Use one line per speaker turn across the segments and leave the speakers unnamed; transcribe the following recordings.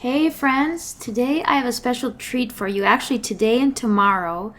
Hey friends, today I have a special treat for you. Actually, today and tomorrow,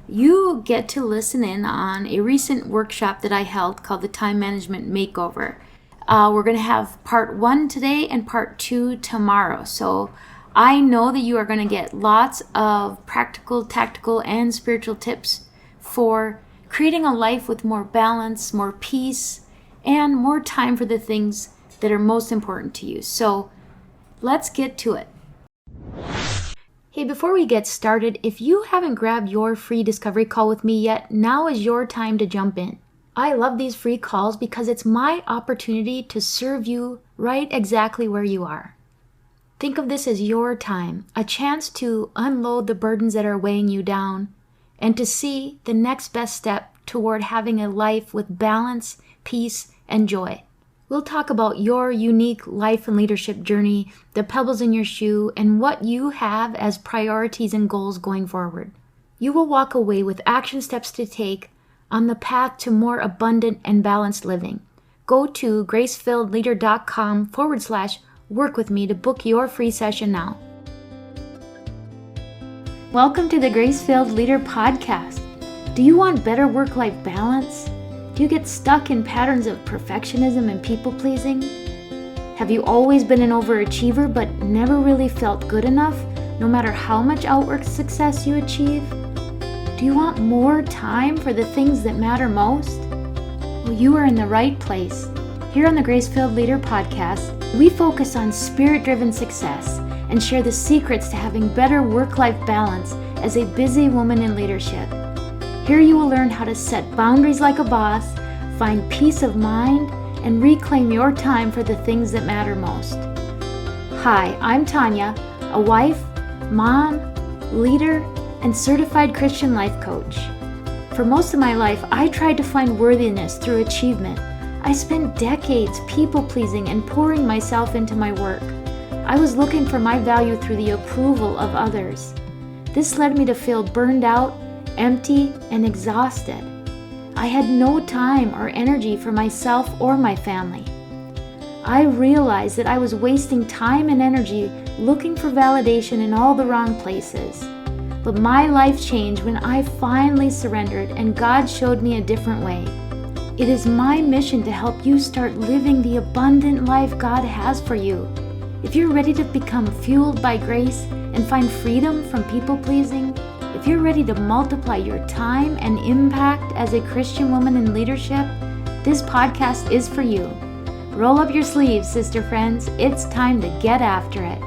you get to listen in on a recent workshop that I held called the Time Management Makeover. We're going to have part one today and part two tomorrow. So I know that you are going to get lots of practical, tactical, and spiritual tips for creating a life with more balance, more peace, and more time for the things that are most important to you. So let's get to it. Hey, before we get started, if you haven't grabbed your free discovery call with me yet, now is your time to jump in. I love these free calls because it's my opportunity to serve you right exactly where you are. Think of this as your time, a chance to unload the burdens that are weighing you down and to see the next best step toward having a life with balance, peace, and joy. We'll talk about your unique life and leadership journey, the pebbles in your shoe, and what you have as priorities and goals going forward. You will walk away with action steps to take on the path to more abundant and balanced living. Go to gracefilledleader.com/work with me to book your free session now. Welcome to the Grace-Filled Leader Podcast. Do you want better work-life balance? Do you get stuck in patterns of perfectionism and people-pleasing? Have you always been an overachiever but never really felt good enough, no matter how much outward success you achieve? Do you want more time for the things that matter most? Well, you are in the right place. Here on the Grace-Filled Leader Podcast, we focus on spirit-driven success and share the secrets to having better work-life balance as a busy woman in leadership. Here you will learn how to set boundaries like a boss, find peace of mind, and reclaim your time for the things that matter most. Hi, I'm Tanya, a wife, mom, leader, and certified Christian life coach. For most of my life, I tried to find worthiness through achievement. I spent decades people-pleasing and pouring myself into my work. I was looking for my value through the approval of others. This led me to feel burned out, empty, and exhausted. I had no time or energy for myself or my family. I realized that I was wasting time and energy looking for validation in all the wrong places. But my life changed when I finally surrendered and God showed me a different way. It is my mission to help you start living the abundant life God has for you. If you're ready to become fueled by grace and find freedom from people-pleasing, if you're ready to multiply your time and impact as a Christian woman in leadership, this podcast is for you. Roll up your sleeves, sister friends. It's time to get after it.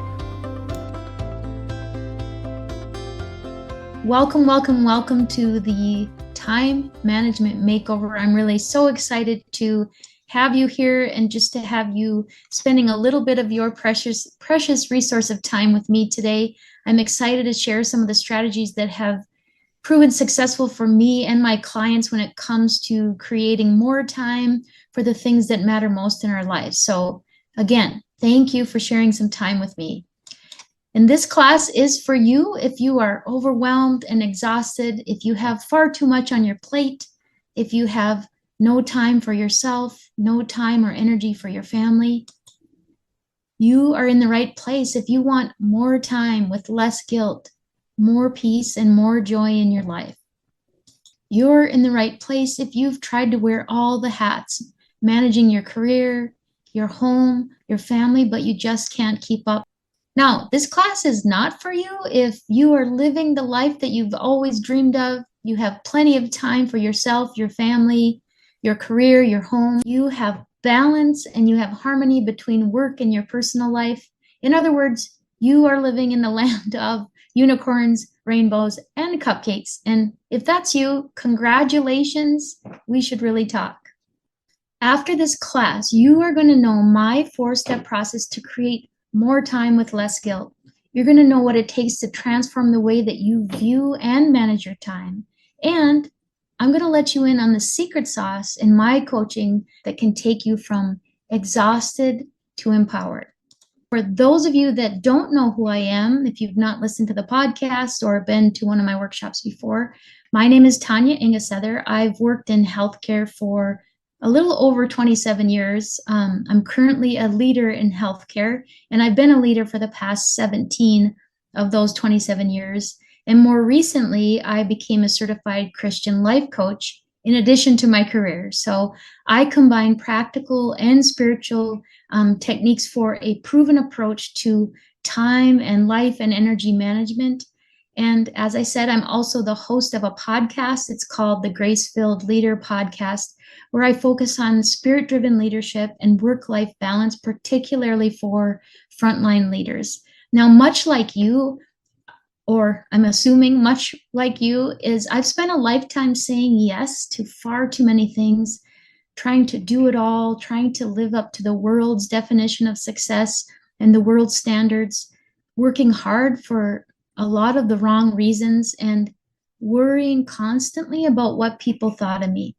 Welcome, welcome, welcome to the Time Management Makeover. I'm really so excited to have you here and just to have you spending a little bit of your precious resource of time with me today. I'm excited to share some of the strategies that have proven successful for me and my clients when it comes to creating more time for the things that matter most in our lives. So again, thank you for sharing some time with me. And this class is for you if you are overwhelmed and exhausted, if you have far too much on your plate, if you have no time for yourself, no time or energy for your family. You are in the right place if you want more time with less guilt, more peace, and more joy in your life. You're in the right place if you've tried to wear all the hats, managing your career, your home, your family, but you just can't keep up. Now, this class is not for you if you are living the life that you've always dreamed of. You have plenty of time for yourself, your family, your career, your home. You have balance and you have harmony between work and your personal life. In other words, you are living in the land of unicorns, rainbows, and cupcakes. And if that's you, congratulations, we should really talk. After this class, you are going to know my 4-step process to create more time with less guilt. You're going to know what it takes to transform the way that you view and manage your time. And I'm going to let you in on the secret sauce in my coaching that can take you from exhausted to empowered. For those of you that don't know who I am, if you've not listened to the podcast or been to one of my workshops before, my name is Tanya Ingesether. I've worked in healthcare for a little over 27 years. I'm currently a leader in healthcare, and I've been a leader for the past 17 of those 27 years. And more recently, I became a certified Christian life coach in addition to my career. So I combine practical and spiritual techniques for a proven approach to time and life and energy management. And as I said, I'm also the host of a podcast. It's called the Grace-Filled Leader Podcast, where I focus on spirit-driven leadership and work-life balance, particularly for frontline leaders. Now, much like you, or I'm assuming much like you, is I've spent a lifetime saying yes to far too many things, trying to do it all, trying to live up to the world's definition of success and the world's standards, working hard for a lot of the wrong reasons, and worrying constantly about what people thought of me.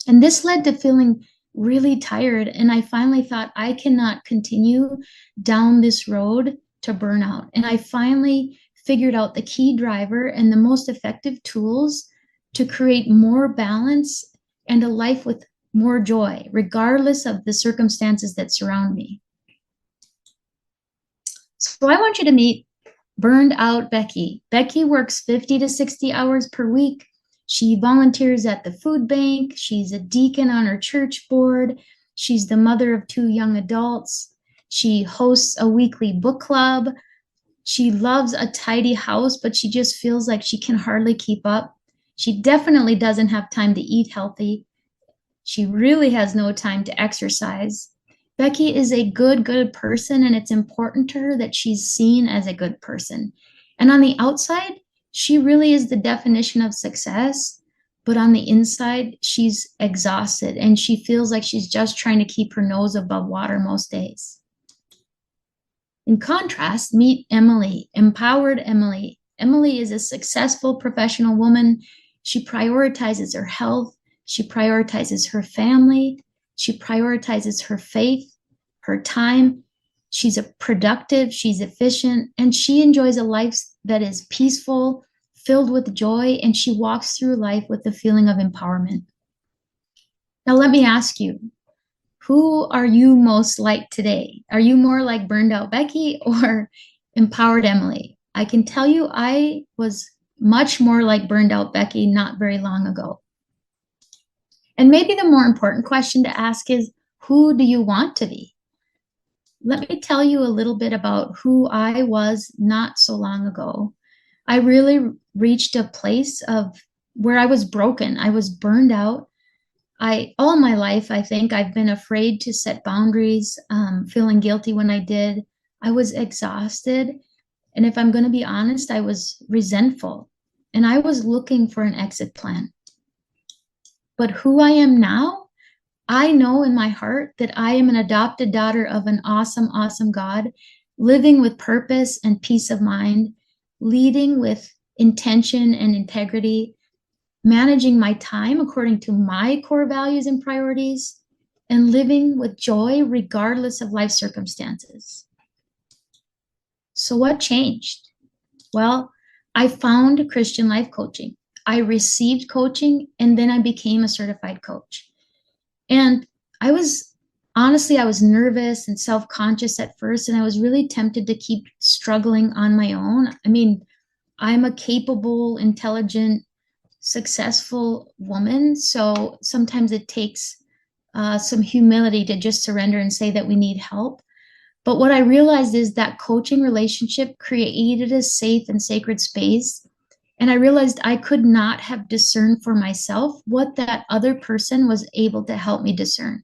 And this led to feeling really tired. And I finally thought, I cannot continue down this road to burnout. And I finally figured out the key driver and the most effective tools to create more balance and a life with more joy, regardless of the circumstances that surround me. So I want you to meet burned out Becky. Becky works 50 to 60 hours per week. She volunteers at the food bank. She's a deacon on her church board. She's the mother of 2 young adults. She hosts a weekly book club. She loves a tidy house, but she just feels like she can hardly keep up. She definitely doesn't have time to eat healthy. She really has no time to exercise. Becky is a good person, and it's important to her that she's seen as a good person. And on the outside, she really is the definition of success, but on the inside, she's exhausted, and she feels like she's just trying to keep her nose above water most days. In contrast, meet Emily, empowered Emily. Emily is a successful professional woman. She prioritizes her health. She prioritizes her family. She prioritizes her faith, her time. She's productive, she's efficient, and she enjoys a life that is peaceful, filled with joy, and she walks through life with a feeling of empowerment. Now, let me ask you, who are you most like today? Are you more like burned out Becky or empowered Emily? I can tell you I was much more like burned out Becky not very long ago. And maybe the more important question to ask is, who do you want to be? Let me tell you a little bit about who I was not so long ago. I really reached a place of where I was broken. I was burned out. All my life, I think I've been afraid to set boundaries, feeling guilty when I did. I was exhausted. And if I'm going to be honest, I was resentful, and I was looking for an exit plan. But who I am now, I know in my heart that I am an adopted daughter of an awesome God, living with purpose and peace of mind, leading with intention and integrity, managing my time according to my core values and priorities, and living with joy regardless of life circumstances. So what changed? Well, I found Christian life coaching. I received coaching, and then I became a certified coach. And I was nervous and self-conscious at first, and I was really tempted to keep struggling on my own. I mean, I'm a capable, intelligent, successful woman, so sometimes it takes some humility to just surrender and say that we need help. But what I realized is that coaching relationship created a safe and sacred space. And I realized I could not have discerned for myself what that other person was able to help me discern.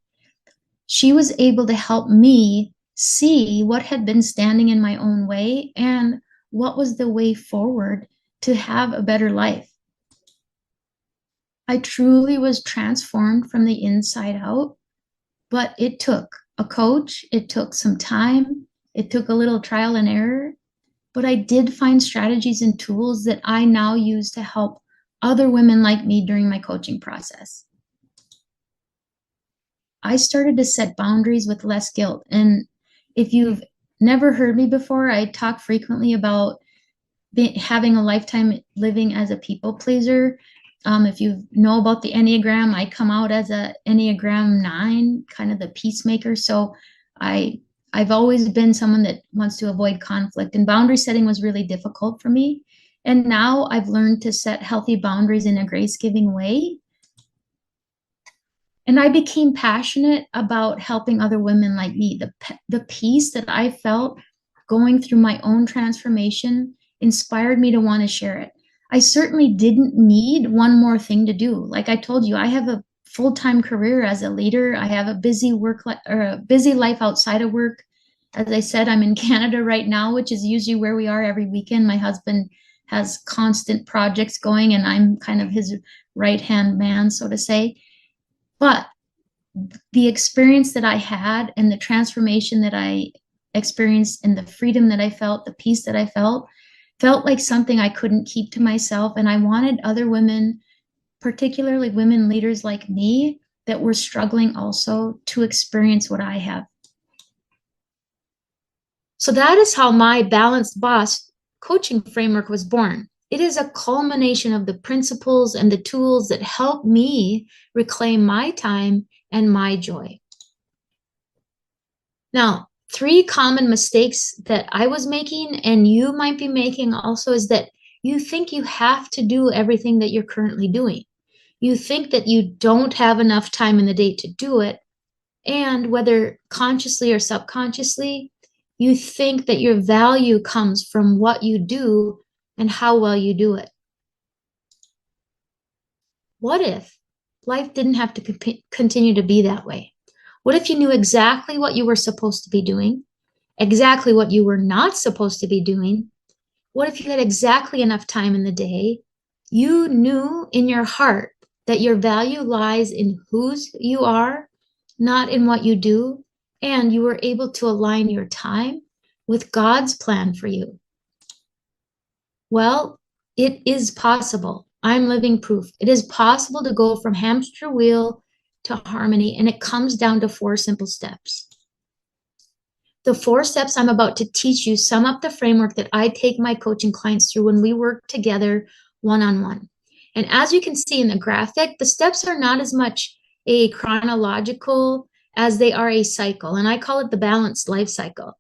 She was able to help me see what had been standing in my own way and what was the way forward to have a better life. I truly was transformed from the inside out, but it took a coach, it took some time, it took a little trial and error, but I did find strategies and tools that I now use to help other women like me during my coaching process. I started to set boundaries with less guilt. And if you've never heard me before, I talk frequently about having a lifetime living as a people pleaser. If you know about the Enneagram, I come out as a Enneagram 9, kind of the peacemaker. So I I've always been someone that wants to avoid conflict, and boundary setting was really difficult for me. And now I've learned to set healthy boundaries in a grace-giving way. And I became passionate about helping other women like me. The peace that I felt going through my own transformation inspired me to want to share it. I certainly didn't need one more thing to do. Like I told you, I have a full-time career as a leader. I have a busy or a busy life outside of work. As I said, I'm in Canada right now, which is usually where we are every weekend. My husband has constant projects going, and I'm kind of his right-hand man, so to say. But the experience that I had and the transformation that I experienced and the freedom that I felt, the peace that I felt like something I couldn't keep to myself. And I wanted other women, particularly women leaders like me, that were struggling also to experience what I have. So that is how my Balanced Boss coaching framework was born. It is a culmination of the principles and the tools that help me reclaim my time and my joy. Now, three common mistakes that I was making and you might be making also is that you think you have to do everything that you're currently doing. You think that you don't have enough time in the day to do it. And whether consciously or subconsciously, you think that your value comes from what you do and how well you do it. What if life didn't have to continue to be that way? What if you knew exactly what you were supposed to be doing, exactly what you were not supposed to be doing? What if you had exactly enough time in the day? You knew in your heart that your value lies in whose you are, not in what you do, and you were able to align your time with God's plan for you. Well, it is possible. I'm living proof. It is possible to go from hamster wheel to harmony, and it comes down to 4 simple steps. The 4 steps I'm about to teach you sum up the framework that I take my coaching clients through when we work together one-on-one. And as you can see in the graphic, the steps are not as much a chronological as they are a cycle, and I call it the balanced life cycle.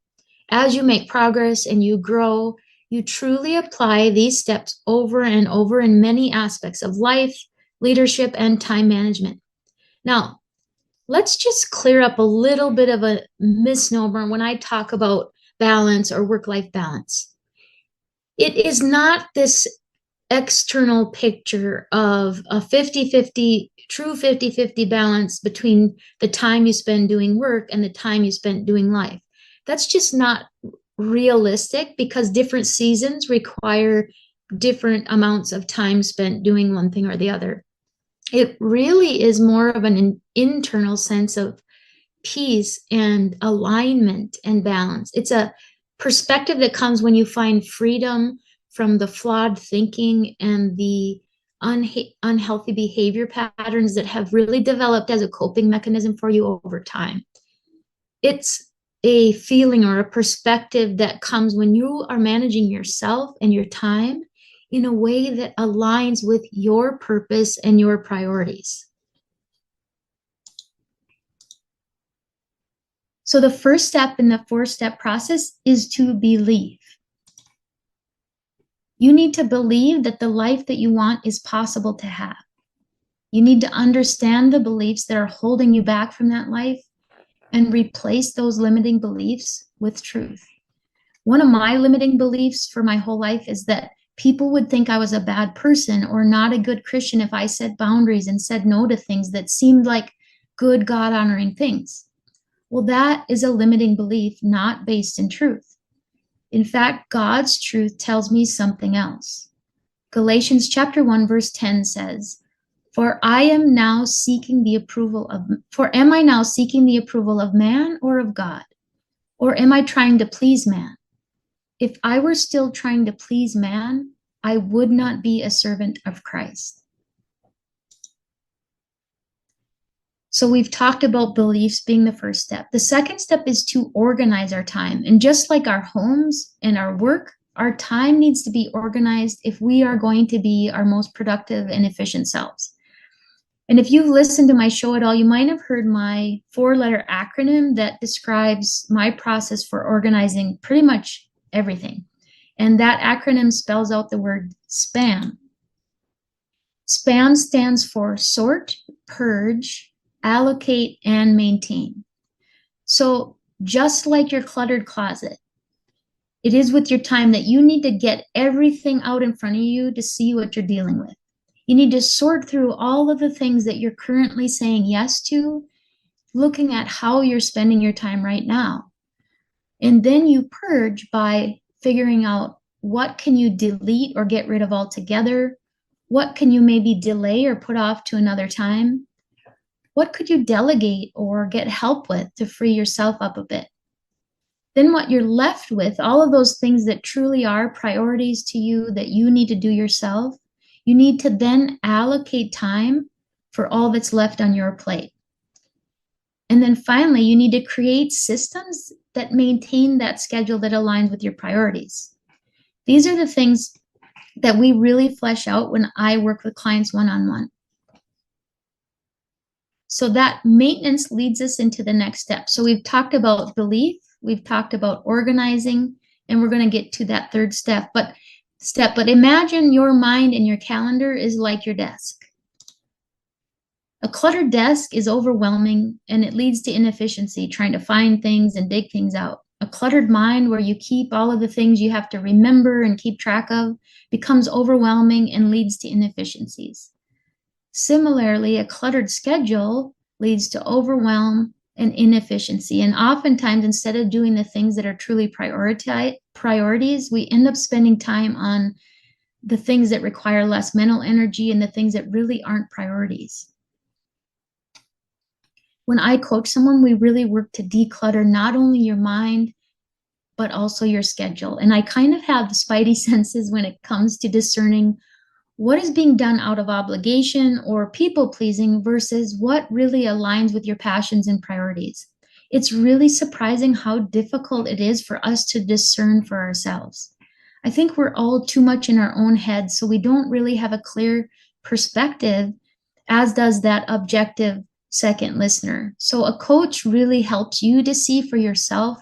As you make progress and you grow, you truly apply these steps over and over in many aspects of life, leadership, and time management. Now, let's just clear up a little bit of a misnomer when I talk about balance or work-life balance. It is not this external picture of a 50-50, true 50-50 balance between the time you spend doing work and the time you spend doing life. That's just not realistic because different seasons require different amounts of time spent doing one thing or the other. It really is more of an internal sense of peace and alignment and balance. It's a perspective that comes when you find freedom from the flawed thinking and the unhealthy behavior patterns that have really developed as a coping mechanism for you over time. It's a feeling or a perspective that comes when you are managing yourself and your time in a way that aligns with your purpose and your priorities. So the first step in the 4-step process is to believe. You need to believe that the life that you want is possible to have. You need to understand the beliefs that are holding you back from that life and replace those limiting beliefs with truth. One of my limiting beliefs for my whole life is that people would think I was a bad person or not a good Christian if I set boundaries and said no to things that seemed like good, God-honoring things. Well, that is a limiting belief not based in truth. In fact, God's truth tells me something else. Galatians chapter 1, verse 10 says, For am I now seeking the approval of man or of God? Or am I trying to please man? If I were still trying to please man, I would not be a servant of Christ. So we've talked about beliefs being the first step. The second step is to organize our time. And just like our homes and our work Our time needs to be organized if we are going to be our most productive and efficient selves. And if you've listened to my show at all, you might have heard my 4-letter acronym that describes my process for organizing pretty much everything. And that acronym spells out the word SPAM. SPAM stands for sort, purge, allocate, and maintain. So just like your cluttered closet, it is with your time that you need to get everything out in front of you to see what you're dealing with. You need to sort through all of the things that you're currently saying yes to, looking at how you're spending your time right now. And then you purge by figuring out what can you delete or get rid of altogether? What can you maybe delay or put off to another time? What could you delegate or get help with to free yourself up a bit? Then what you're left with, all of those things that truly are priorities to you that you need to do yourself, you need to then allocate time for all that's left on your plate. And then finally, you need to create systems that maintain that schedule that aligns with your priorities. These are the things that we really flesh out when I work with clients one-on-one. So that maintenance leads us into the next step. So we've talked about belief, we've talked about organizing, and we're going to get to that third step. But imagine your mind and your calendar is like your desk. A cluttered desk is overwhelming and it leads to inefficiency, trying to find things and dig things out. A cluttered mind where you keep all of the things you have to remember and keep track of becomes overwhelming and leads to inefficiencies. Similarly, a cluttered schedule leads to overwhelm and inefficiency. And oftentimes, instead of doing the things that are truly priorities, we end up spending time on the things that require less mental energy and the things that really aren't priorities. When I coach someone, we really work to declutter not only your mind, but also your schedule. And I kind of have the spidey senses when it comes to discerning what is being done out of obligation or people pleasing versus what really aligns with your passions and priorities. It's really surprising how difficult it is for us to discern for ourselves. I think we're all too much in our own heads, so we don't really have a clear perspective, as does that objective second listener. So a coach really helps you to see for yourself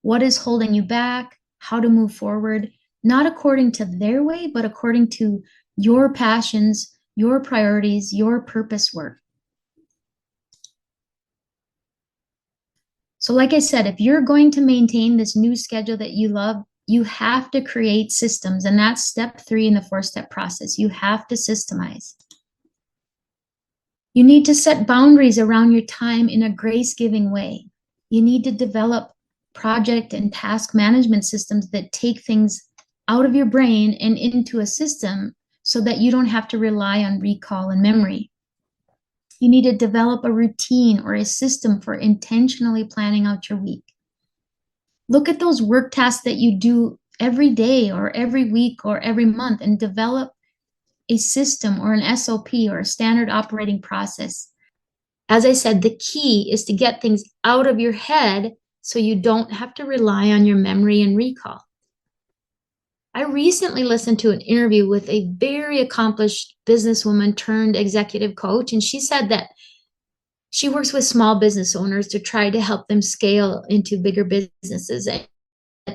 what is holding you back, how to move forward, not according to their way, but according to your passions, your priorities, your purpose work. So like I said, if you're going to maintain this new schedule that you love, you have to create systems. And that's step 3 in the 4-step process. You have to systemize. You need to set boundaries around your time in a grace-giving way. You need to develop project and task management systems that take things out of your brain and into a system so that you don't have to rely on recall and memory. You need to develop a routine or a system for intentionally planning out your week. Look at those work tasks that you do every day or every week or every month and develop a system or an SOP or a standard operating process. As I said, the key is to get things out of your head so you don't have to rely on your memory and recall. I recently listened to an interview with a very accomplished businesswoman turned executive coach, and she said that she works with small business owners to try to help them scale into bigger businesses. And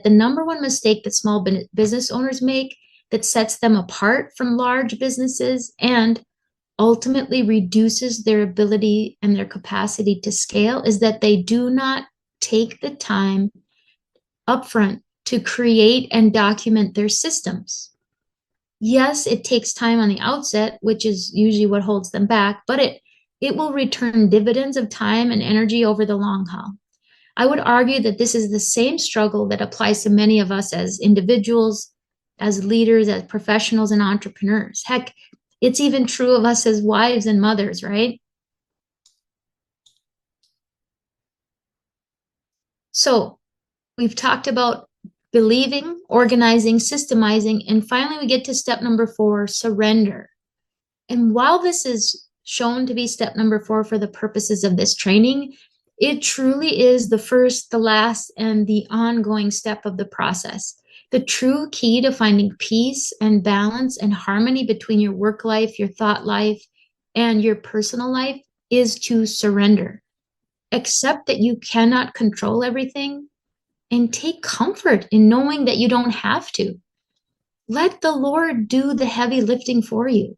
the number one mistake that small business owners make that sets them apart from large businesses and ultimately reduces their ability and their capacity to scale is that they do not take the time upfront to create and document their systems. Yes, it takes time on the outset, which is usually what holds them back, but it will return dividends of time and energy over the long haul. I would argue that this is the same struggle that applies to many of us as individuals, as leaders, as professionals and entrepreneurs. Heck, it's even true of us as wives and mothers, right? So we've talked about believing, organizing, systemizing, and finally we get to step number 4, surrender. And while this is shown to be step number 4 for the purposes of this training, it truly is the first, the last, and the ongoing step of the process. The true key to finding peace and balance and harmony between your work life, your thought life, and your personal life is to surrender. Accept that you cannot control everything and take comfort in knowing that you don't have to. Let the Lord do the heavy lifting for you.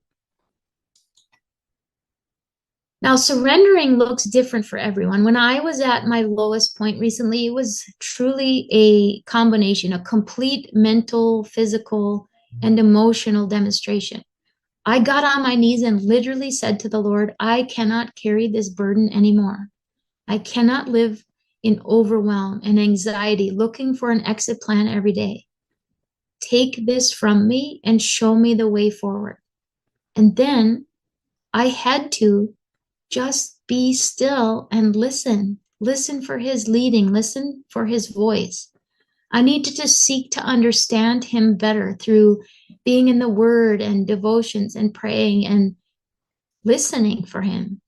Now, surrendering looks different for everyone. When I was at my lowest point recently, it was truly a combination, a complete mental, physical, and emotional demonstration. I got on my knees and literally said to the Lord, I cannot carry this burden anymore. I cannot live in overwhelm and anxiety, looking for an exit plan every day. Take this from me and show me the way forward. And then I had to just be still and listen. Listen for his leading. Listen for his voice. I needed to seek to understand him better through being in the word and devotions and praying and listening for him.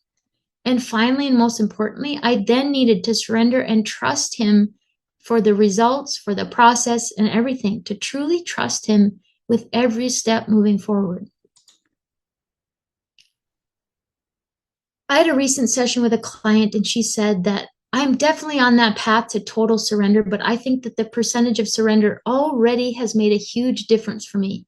And finally, and most importantly, I then needed to surrender and trust him for the results, for the process and everything, to truly trust him with every step moving forward. I had a recent session with a client and she said that I'm definitely on that path to total surrender, but I think that the percentage of surrender already has made a huge difference for me.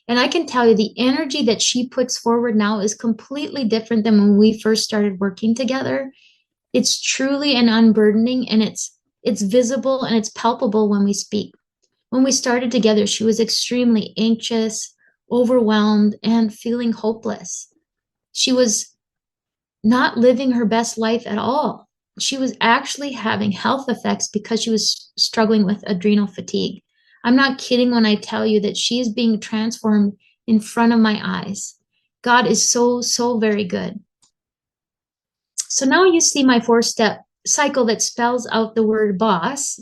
And I can tell you the energy that she puts forward now is completely different than when we first started working together. It's truly an unburdening, and it's visible and it's palpable when we speak. When we started together, she was extremely anxious, overwhelmed, and feeling hopeless. She was not living her best life at all. She was actually having health effects because she was struggling with adrenal fatigue. I'm not kidding when I tell you that she is being transformed in front of my eyes. God is so, so very good. So now you see my 4-step cycle that spells out the word boss,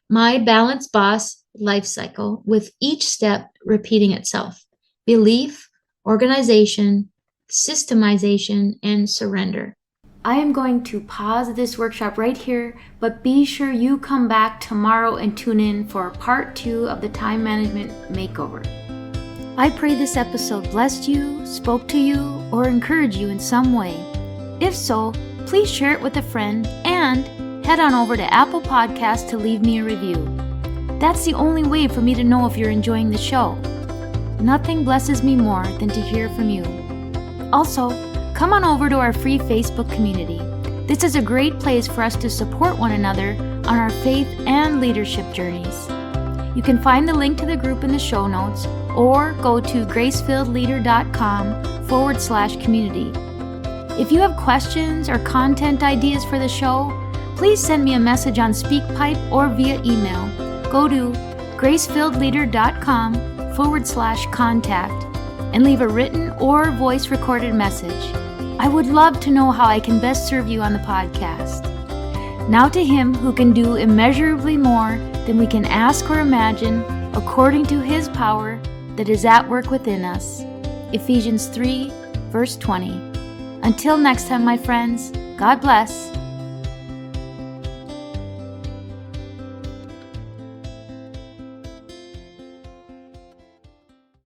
my balanced boss life cycle, with each step repeating itself. Belief, organization, systemization, and surrender. I am going to pause this workshop right here, but be sure you come back tomorrow and tune in for part 2 of the Time Management Makeover. I pray this episode blessed you, spoke to you, or encouraged you in some way. If so, please share it with a friend and head on over to Apple Podcasts to leave me a review. That's the only way for me to know if you're enjoying the show. Nothing blesses me more than to hear from you. Also, come on over to our free Facebook community. This is a great place for us to support one another on our faith and leadership journeys. You can find the link to the group in the show notes or go to gracefilledleader.com/community. If you have questions or content ideas for the show, please send me a message on SpeakPipe or via email. Go to gracefilledleader.com/contact and leave a written or voice recorded message. I would love to know how I can best serve you on the podcast. Now to Him who can do immeasurably more than we can ask or imagine, according to His power that is at work within us. Ephesians 3, verse 20. Until next time, my friends, God bless.